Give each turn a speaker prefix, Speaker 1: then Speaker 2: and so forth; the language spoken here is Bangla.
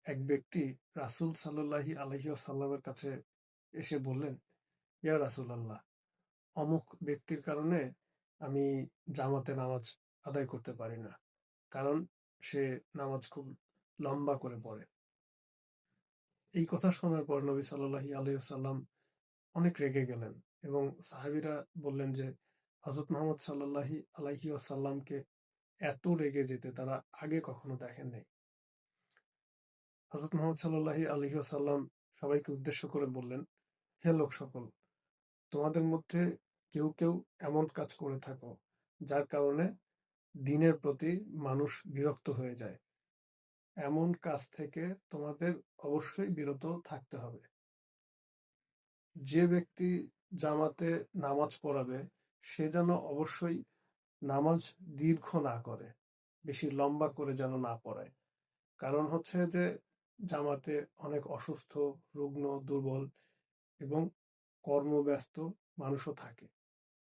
Speaker 1: এক ব্যক্তি রাসূল সাল্লাল্লাহু আলাইহি ওয়াসাল্লামের কাছে এসে বললেন, ইয়া রাসূলাল্লাহ, অমুক ব্যক্তির কারণে আমি জামাতে নামাজ আদায় করতে পারি না। কারণ সে নামাজ খুব লম্বা করে পড়ে। এই কথা শোনার পর নবী সাল্লাল্লাহু আলাইহি ওয়াসাল্লাম অনেক রেগে গেলেন এবং সাহাবীরা বললেন যে হযরত মুহাম্মদ সাল্লাল্লাহু আলাইহি ওয়াসাল্লামকে এত রেগে যেতে তারা আগে কখনো দেখেন নাই। হযরত মুহাম্মদ সাল্লাল্লাহু আলাইহি ওয়াসাল্লাম সবাইকে উদ্দেশ্য করে বললেন, হে লোক সকল, তোমাদের মধ্যে কেউ কেউ এমন কাজ করে থাকো যার কারণে দ্বীনের প্রতি মানুষ বিরক্ত হয়ে যায়। এমন কাজ থেকে তোমাদের অবশ্যই বিরত থাকতে হবে। যে ব্যক্তি জামাতে নামাজ পড়াবে সে যেন অবশ্যই নামাজ দীর্ঘ না করে, বেশি লম্বা করে যেন না পড়ায়। কারণ হচ্ছে যে জামাতে অনেক অসুস্থ, রুগ্ন, দুর্বল এবং কর্মব্যস্ত মানুষও থাকে।